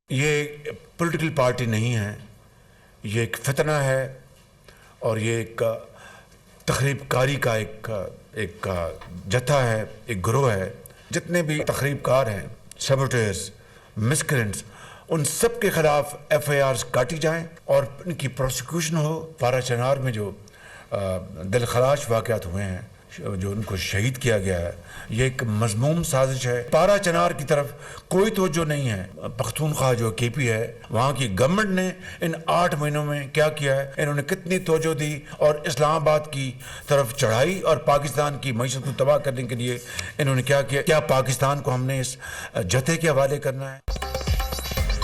ये political party नहीं है, ये एक फितना है और ये एक तखरीबकारी का एक जत्था है, एक गिरोह है। जितने भी तखरीबकार हैं, सबोटेर्स, मिसक्रेंट्स, उन सब के खिलाफ FIRs काटी जाएं और इनकी प्रोसिक्यूशन हो। पारा चनार में जो दिलखराश वाक़यात हुए हैं, जो उनको शहीद किया गया है, ये एक मजमूम साजिश है। पारा चनार की तरफ कोई तवज्जो नहीं है। पख्तूनख्वा जो KP है, वहाँ की गवर्नमेंट ने इन 8 महीनों में क्या किया है, इन्होंने कितनी तवज्जो दी और इस्लामाबाद की तरफ चढ़ाई और पाकिस्तान की मईशत को तबाह करने के लिए इन्होंने क्या किया। क्या पाकिस्तान को हमने इस जत्थे के हवाले करना है?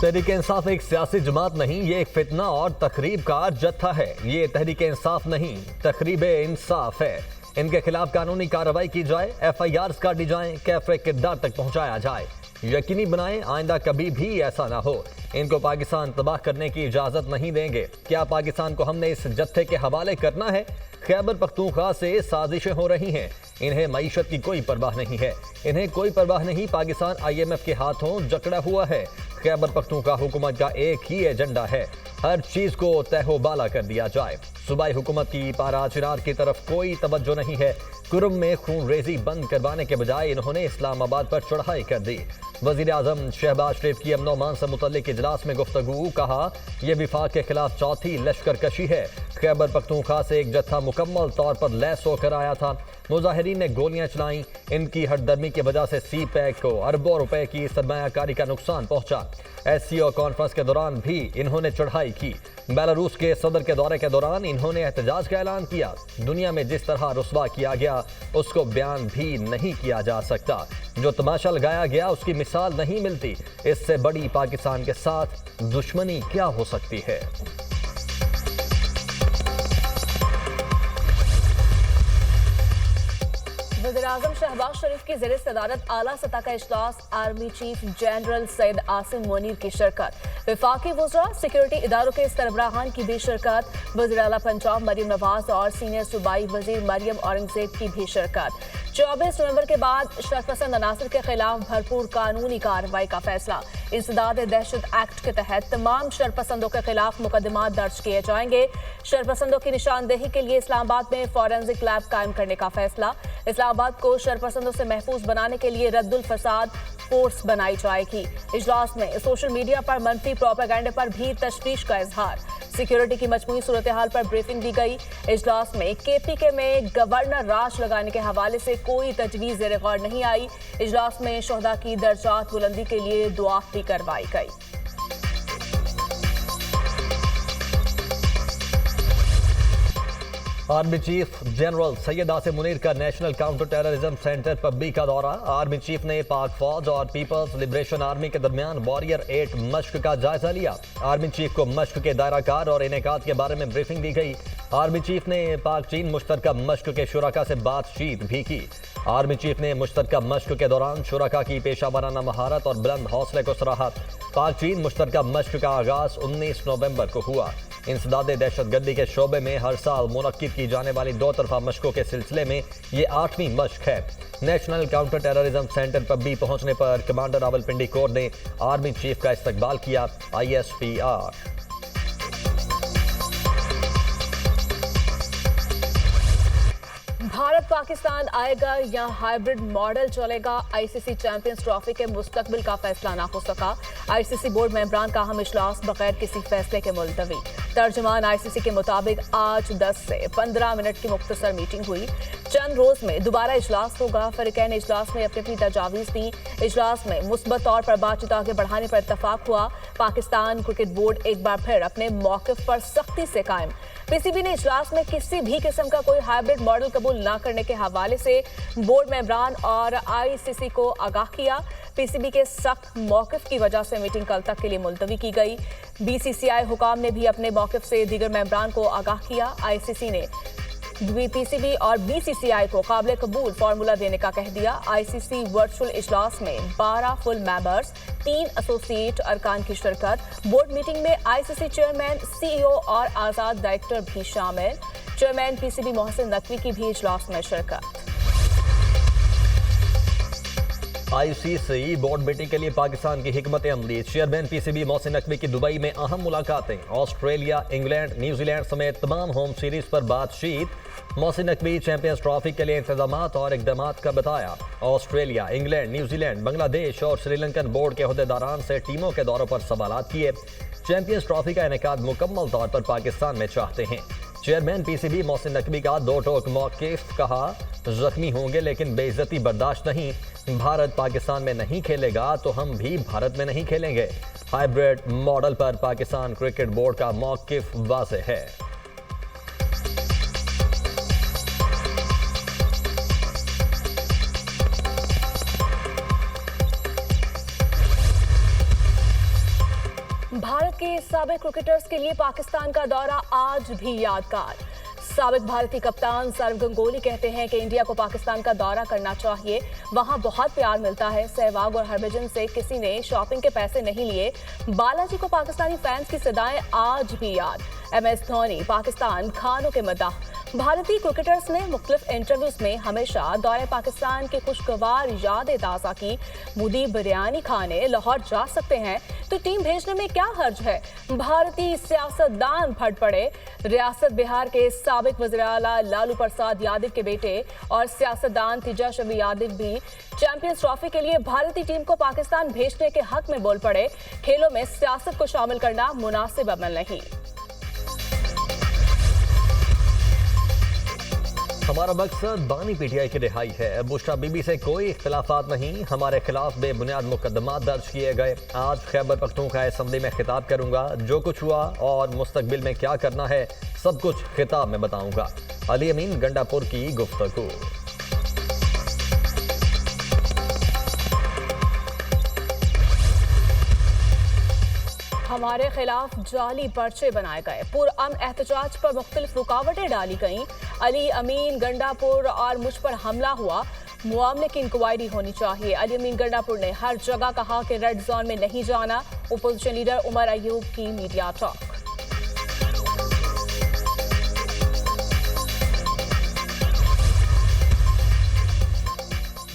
तहरीक इंसाफ एक सियासी जमात नहीं, ये एक फितना और तकरीब का जत्था है। ये तहरीक इंसाफ नहीं, तकरीब इंसाफ है। इनके खिलाफ कानूनी कार्रवाई की जाए, FIRs काटी जाएं, कैफरे किरदार तक पहुंचाया जाए। यकीनी बनाएं आइंदा कभी भी ऐसा ना हो। इनको पाकिस्तान तबाह करने की इजाजत नहीं देंगे। क्या पाकिस्तान को हमने इस जत्थे के हवाले करना है? खैबर पख्तूनख्वा से साजिशें हो रही हैं। इन्हें मईशत की कोई परवाह नहीं है। इन्हें कोई परवाह नहीं। पाकिस्तान IMF के हाथों जकड़ा हुआ है। खैबर पख्तूनख्वा हुकूमत का एक ही एजेंडा है, हर चीज को तहबाला कर दिया जाए। सूबाई हुकूमत की पारा चनार की तरफ कोई तवज्जो नहीं है। कुरुम में खून रेजी बंद करवाने के बजाय इन्होंने इस्लामाबाद पर चढ़ाई कर दी। वजीर आजम शहबाज शरीफ की अमन अमान से मुतल्लिक इजलास में गुफ्तगू, कहा यह विफाक के खिलाफ चौथी लश्करकशी है। खैबर पख्तूनख्वा से एक जत्था मुकम्मल तौर पर लैस होकर आया था। मुजाहिरीन ने गोलियां चलाई। इनकी हटदर्मी की वजह से CPEC को अरबों रुपए की सरमायाकारी का नुकसान पहुंचा। SCO कॉन्फ्रेंस के दौरान भी इन्होंने चढ़ाई की। बेलारूस के सदर के दौरे के दौरान इन्होंने एहतजाज का ऐलान किया। दुनिया में जिस तरह रुस्वा किया गया उसको बयान भी नहीं किया जा सकता। जो तमाशा लगाया गया उसकी मिसाल नहीं मिलती। इससे बड़ी पाकिस्तान के साथ दुश्मनी क्या हो सकती है? वज़ीर-ए-आज़म शहबाज शरीफ की ज़ेर सदारत आला सतह का इजलास, army chief general Syed Asim Munir की शिरकत, वफाकी वज़रा, सिक्योरिटी इदारों के सरबराहान की भी शिरकत, वज़ीर आला पंजाब मरियम नवाज और सीनियर सूबाई वज़ीर मरियम औरंगजेब की भी शिरकत। 24 नवंबर के बाद शरपसंद अनासर के खिलाफ भरपूर कानूनी कार्रवाई का फैसला। इंसदाद दहशत एक्ट के तहत तमाम शरपसंदों के खिलाफ मुकदमा दर्ज किए जाएंगे। शरपसंदों की निशानदेही के लिए इस्लामाबाद में फॉरेंसिक लैब कायम करने का फैसला। इस्लामाबाद को शरपसंदों से महफूज बनाने के लिए रद्दुल फसाद फोर्स बनाई जाएगी। इजलास में सोशल मीडिया पर मनफी प्रोपेगेंडे पर भी तशवीश का इजहार। सिक्योरिटी की मजमूई सूरत हाल पर ब्रीफिंग दी गई। इजलास में KPK में गवर्नर राज लगाने के हवाले से कोई तजवीज़ ज़ेर गौर नहीं आई। इजलास में शोहदा की दर्जात बुलंदी के लिए दुआ भी करवाई गई। Army chief general Syed Asim Munir का नेशनल काउंटर टेररिज्म सेंटर पब्बी का दौरा। आर्मी चीफ ने पाक फौज और पीपल्स लिबरेशन आर्मी के दरमियान वॉरियर 8 मश्क का जायजा लिया। आर्मी चीफ को मश्क के दायराकार और इनेकात के बारे में ब्रीफिंग दी गई। आर्मी चीफ ने पाक चीन मुश्तरका मश्क के शुरका से बातचीत भी की। आर्मी चीफ ने मुश्तरका मश्क के दौरान शुरका की पेशा वराना महारत और बुलंद हौसले को सराहा। पाक चीन मुश्तरका मश्क का आगाज 19 नवंबर को हुआ। इंसदाद दहशतगर्दी के शोबे में हर साल मुनक्किद की जाने वाली 2 तरफा मशकों के सिलसिले में ये 8वीं मश्क है। नेशनल काउंटर टेररिज्म सेंटर पब्बी पहुंचने पर कमांडर रावलपिंडी कोर ने आर्मी चीफ का इस्तकबाल किया। ISPR भारत पाकिस्तान आएगा या हाइब्रिड मॉडल चलेगा? ICC चैंपियंस ट्रॉफी के मुस्तकबिल का फैसला ना हो सका। ICC बोर्ड मेंबरान का अहम इजलास बगैर किसी फैसले के मुलतवी। तर्जुमान ICC के मुताबिक आज 10 से 15 मिनट की मुख्तसर मीटिंग हुई। चंद रोज में दोबारा इजलास होगा। फरीकैन इजलास में अपनी तजावीज़ दी। इजलास में मुस्बत तौर पर बातचीत आगे बढ़ाने पर इत्तफाक हुआ। पाकिस्तान क्रिकेट बोर्ड एक बार फिर अपने मौक़िफ़ पर सख्ती से कायम। PCB ने इजलास में किसी भी किस्म का कोई हाइब्रिड मॉडल कबूल न करने के हवाले से बोर्ड मेंबरान और ICC को आगाह किया। PCB के सख्त मौक़िफ़ की वजह से मीटिंग कल तक के लिए मुलतवी की गई। BCCI हुकाम ने भी अपने मौक़िफ़ से दीगर मेंबरान को आगाह किया। ICC ने PCB और BCCI को काबिल कबूल फार्मूला देने का कह दिया। ICC वर्चुअल इजलास में 12 फुल मेंबर्स, 3 एसोसिएट अरकान की शिरकत। बोर्ड मीटिंग में ICC चेयरमैन, CEO और आज़ाद डायरेक्टर भी शामिल। चेयरमैन PCB मोहसिन नकवी की भी इजलास में शिरकत। आईसीसी बोर्ड मीटिंग के लिए पाकिस्तान की हिकमत अमली। चेयरमैन पीसीबी मोहसिन नकवी की दुबई में अहम मुलाकातें। ऑस्ट्रेलिया, इंग्लैंड, न्यूजीलैंड समेत तमाम होम सीरीज पर बातचीत। मोहसिन नकवी चैंपियंस ट्रॉफी के लिए इंतजामात और इकदामात का बताया। ऑस्ट्रेलिया, इंग्लैंड, न्यूजीलैंड, बांग्लादेश और श्रीलंकन बोर्ड के अहदेदारान से टीमों के दौरों पर सवालात किए। चैंपियंस ट्रॉफी का इनेकाद मुकम्मल तौर पर पाकिस्तान में चाहते हैं। चेयरमैन पीसीबी मोहसिन नकवी का दो टोक मौक़िफ़। कहा, जख्मी होंगे लेकिन बेइज्जती बर्दाश्त नहीं। भारत पाकिस्तान में नहीं खेलेगा तो हम भी भारत में नहीं खेलेंगे। हाइब्रिड मॉडल पर पाकिस्तान क्रिकेट बोर्ड का मौक़िफ़ वाज़ेह है। भारत के साबिक क्रिकेटर्स के लिए पाकिस्तान का दौरा आज भी यादगार। साबिक भारतीय कप्तान सौरव गंगोली कहते हैं कि इंडिया को पाकिस्तान का दौरा करना चाहिए, वहां बहुत प्यार मिलता है। सहवाग और हरभजन से किसी ने शॉपिंग के पैसे नहीं लिए। बालाजी को पाकिस्तानी फैंस की सदाएं आज भी याद। MS धोनी पाकिस्तान खानों के मदाह। भारतीय क्रिकेटर्स ने मुख्तलिफ इंटरव्यूज में हमेशा दौरे पाकिस्तान की खुशगवार यादें ताज़ा की। मोदी बिरयानी खाने लाहौर जा सकते हैं तो टीम भेजने में क्या हर्ज है। भारतीय सियासतदान फट पड़े। रियासत बिहार के साबिक वज़ीर आला लालू प्रसाद यादव के बेटे और सियासतदान तेजस्वी यादव भी चैंपियंस ट्रॉफी के लिए भारतीय टीम को पाकिस्तान भेजने के हक में बोल पड़े। खेलों में सियासत को शामिल करना मुनासिब अमल नहीं। हमारा मकसद बानी पीटीआई की रिहाई है। बुशरा बीबी से कोई इख्तिलाफात नहीं। हमारे खिलाफ बेबुनियाद मुकदमा दर्ज किए गए। आज खैबर पख्तूनख्वा असम्बली में खिताब करूंगा। जो कुछ हुआ और मुस्तकबिल में क्या करना है सब कुछ खिताब में बताऊंगा। अली अमीन गंडापुर की गुफ्तगू। हमारे खिलाफ जाली पर्चे बनाए गए। पुरअमन एहतजाज पर मुख्तलिफ रुकावटें डाली गईं। अली अमीन गंडापुर और मुझ पर हमला हुआ, मामले की इंक्वायरी होनी चाहिए। अली अमीन गंडापुर ने हर जगह कहा कि रेड जोन में नहीं जाना। अपोजिशन लीडर उमर अयूब की मीडिया टॉक।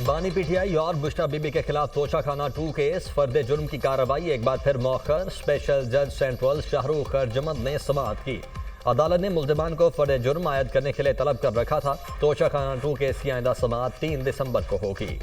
बानी पीटीआई और बुशरा बीबी के खिलाफ तोशाखाना 2 केस। फर्द जुर्म की कार्रवाई एक बार फिर मौखर। स्पेशल जज सेंट्रल शाहरुख खरजमद ने समाअत की। अदालत ने मुल्जिमान को फर्द जुर्म आयद करने के लिए तलब कर रखा था। तोशाखाना 2 केस की आइंदा समाअत 3 दिसंबर को होगी।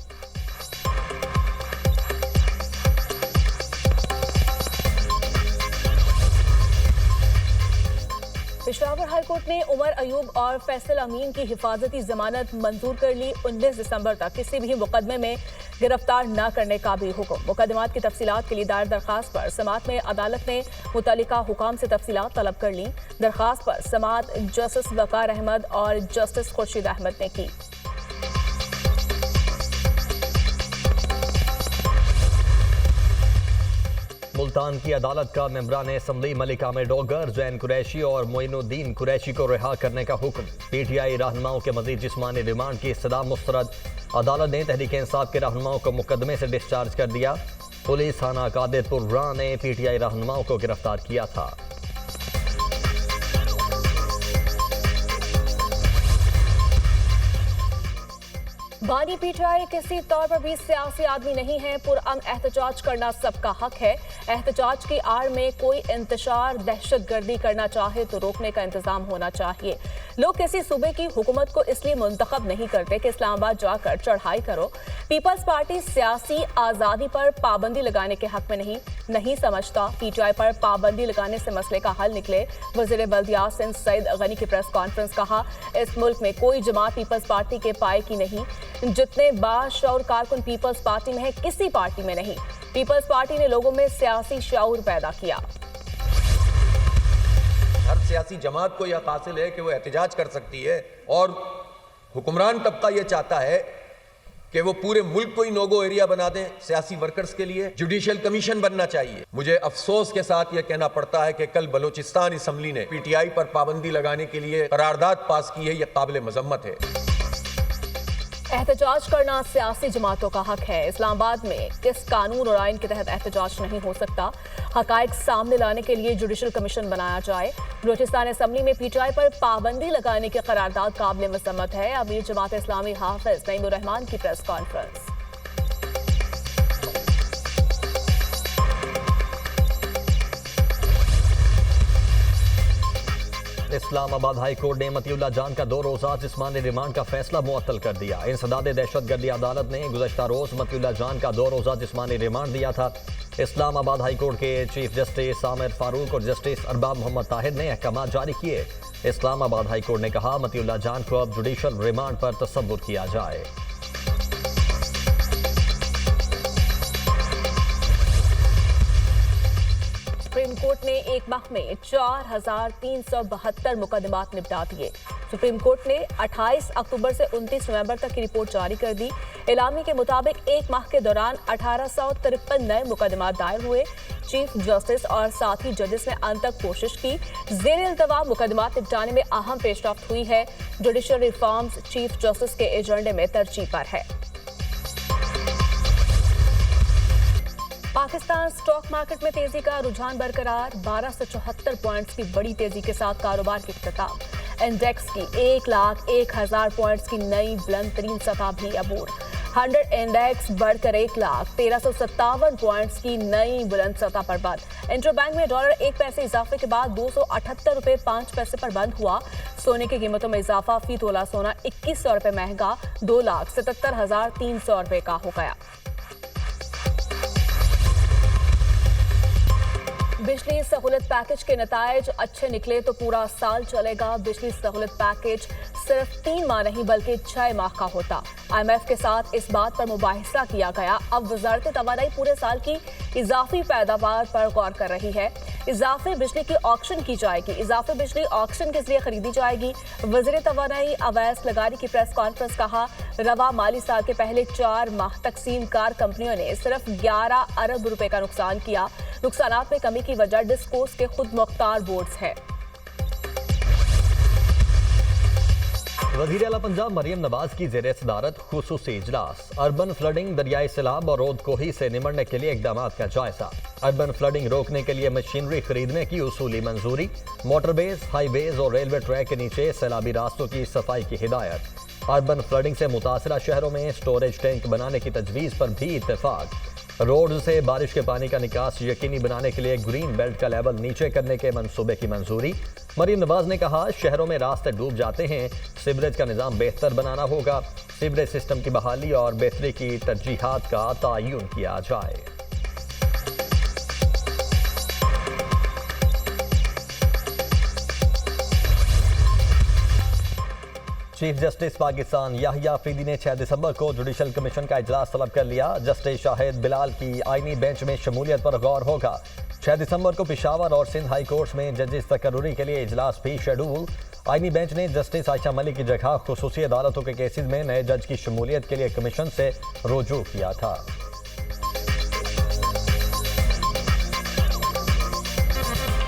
पेशावर हाईकोर्ट ने उमर अयूब और फैसल अमीन की हिफाजती जमानत मंजूर कर ली। 19 दिसंबर तक किसी भी मुकदमे में गिरफ्तार न करने का भी हुक्म। मुकदमात की तफसीलात के लिए दायर दरखास्त पर समाअत में अदालत ने मुतल्लिका हुकाम से तफसीलात तलब कर ली। दरखास्त पर समाअत जस्टिस वकार अहमद और जस्टिस खुर्शीद अहमद ने की। मुल्तान की अदालत का मेंबरान असम्बली मलिक आमिर डोगर, जैन कुरैशी और मोइनुद्दीन कुरैशी को रिहा करने का हुक्म। पीटीआई रहनुमाओं के मजीद जिस्मानी रिमांड की इस्तदा मुस्तरद। अदालत ने तहरीक इंसाफ के रहनुमाओं को मुकदमे से डिस्चार्ज कर दिया। पुलिस थाना कादिरपुर राह ने पीटीआई रहनुमाओं को गिरफ्तार किया था। बानी पीटीआई किसी तौर पर भी सियासी आदमी नहीं है। पुरअमन एहतजाज करना सबका हक है। एहतजाज की आड़ में कोई इंतशार दहशतगर्दी करना चाहे तो रोकने का इंतजाम होना चाहिए। लोग किसी सूबे की हुकूमत को इसलिए मुंतखब नहीं करते कि इस्लामाबाद जाकर चढ़ाई करो। पीपल्स पार्टी सियासी आज़ादी पर पाबंदी लगाने के हक में नहीं समझता। पीटीआई पर पाबंदी लगाने से मसले का हल निकले। वज़ीर बल्दियात सिंध सईद गनी की प्रेस कॉन्फ्रेंस। कहा, इस मुल्क में कोई जमात पीपल्स पार्टी के पाए की नहीं। जितने बाशऊर कारकुन पीपल्स पार्टी में है, किसी पार्टी में नहीं। पीपल्स पार्टी ने लोगों में सियासी शऊर पैदा किया। हर सियासी जमात को यह हासिल है कि वो एहतजाज कर सकती है और हुक्मरान तबका यह चाहता है कि वो पूरे मुल्क को ही नोगो एरिया बना दें सियासी वर्कर्स के लिए। जुडिशियल कमीशन बनना चाहिए। मुझे अफसोस के साथ यह कहना पड़ता है कि कल बलोचिस्तान असम्बली ने पीटीआई पर पाबंदी लगाने के लिए करारदाद पास की है। यह काबिल मजम्मत है। एहतजाज करना सियासी जमातों का हक है। इस्लामाबाद में किस कानून और आइन के तहत एहतजाज नहीं हो सकता। हकायक सामने लाने के लिए जुडिशल कमीशन बनाया जाए। बलोचिस्तान असम्बली में पीटीआई पर पाबंदी लगाने की करारदाद काबिल मजम्मत है। अमीर जमात इस्लामी हाफिज नईमुर रहमान की press conference. Islamabad high court ने मतीउल्लाह जान का 2 रोज़ा जिस्मानी रिमांड का फैसला मुअत्तल कर दिया। इंसदाद दहशतगर्दी अदालत ने गुज़श्ता रोज़ मतीउल्लाह जान का 2 रोज़ा जिस्मानी रिमांड दिया था। इस्लामाबाद हाई कोर्ट के चीफ जस्टिस आमिर फारूक और जस्टिस अरबाब मोहम्मद ताहिर ने अहकाम जारी किए। इस्लामाबाद हाई कोर्ट ने कहा मतीउल्लाह जान को अब जुडिशल रिमांड पर तसव्वुर किया जाए। सुप्रीम कोर्ट ने एक माह में 4,372 मुकदमात निपटा दिए। सुप्रीम कोर्ट ने 28 अक्टूबर से 29 नवंबर तक की रिपोर्ट जारी कर दी। एलामी के मुताबिक एक माह के दौरान 1853 नए मुकदमात दायर हुए। चीफ जस्टिस और साथी जजेस ने अंत तक कोशिश की। ज़ेर इल्तवा मुकदमात निपटाने में अहम पेशरफ्त हुई है। जुडिशल रिफॉर्म्स चीफ जस्टिस के एजेंडे में तरजीह पर है। पाकिस्तान स्टॉक मार्केट में तेजी का रुझान बरकरार। 1274 पॉइंट्स की बड़ी तेजी के साथ कारोबार की इख्तिताम। इंडेक्स की 1,01,000 पॉइंट्स की नई बुलंद तरीन सतह भी अबूर। 100 इंडेक्स बढ़कर 1,1357 पॉइंट्स की नई बुलंद सतह पर बंद। इंटरबैंक में डॉलर 1 पैसे इजाफे के बाद 278 रुपए 5 पैसे पर बंद हुआ। सोने की कीमतों में इजाफा, फी तोला सोना 2100 रुपए महंगा 2,77,300 रुपए का हो गया। बिजली सहूलत पैकेज के नतायज अच्छे निकले तो पूरा साल चलेगा। बिजली सहूलत पैकेज सिर्फ 3 माह नहीं बल्कि 6 माह का होता। IMF के साथ इस बात पर मुबाहिसा किया गया। अब वजारत तवानाई पूरे साल की इजाफी पैदावार पर गौर कर रही है। इजाफी बिजली की ऑक्शन की जाएगी। इजाफी बिजली ऑक्शन के जरिए खरीदी जाएगी। वज़ीर तवानाई अवैस लगारी की प्रेस कॉन्फ्रेंस कहा, रवा माली साल के पहले 4 माह तकसीम कार कंपनियों ने सिर्फ 11 अरब रुपए का नुकसान किया। नुकसानात में कमी की वजह डिस्कोस के खुद मुख्तार बोर्ड्स है। वज़ीर आला पंजाब मरियम नवाज की ज़ेर सदारत खुसूसी इजलास। अर्बन फ्लडिंग, दरियाई सैलाब और रोद कोही से निमटने के लिए इक़दामात का जायजा। अर्बन फ्लडिंग रोकने के लिए मशीनरी खरीदने की उसूली मंजूरी। मोटरवेज, हाईवेज और रेलवे ट्रैक के नीचे सैलाबी रास्तों की सफाई की हिदायत। अर्बन फ्लडिंग से मुतासरा शहरों में स्टोरेज टैंक बनाने की तजवीज़ पर भी इत्तेफाक। रोड से बारिश के पानी का निकास यकीनी बनाने के लिए ग्रीन बेल्ट का लेवल नीचे करने के मंसूबे की मंजूरी। मरियम नवाज ने कहा, शहरों में रास्ते डूब जाते हैं, सीवरेज का निज़ाम बेहतर बनाना होगा। सीवरेज सिस्टम की बहाली और बेहतरी की तरजीहात का तयन किया जाए। चीफ जस्टिस पाकिस्तान याहिया अफरीदी ने 6 दिसंबर को जुडिशल कमीशन का इजलास तलब कर लिया। जस्टिस शाहिद बिलाल की आईनी बेंच में शमूलियत पर गौर होगा। 6 दिसंबर को पेशावर और सिंध हाई कोर्ट में जजेस तकर्रुरी के लिए इजलास भी शेड्यूल। आईनी बेंच ने जस्टिस आयशा मलिक की जगह खुसूसी अदालतों के केसेस में नए जज की शमूलियत के लिए कमीशन से रुजू किया था।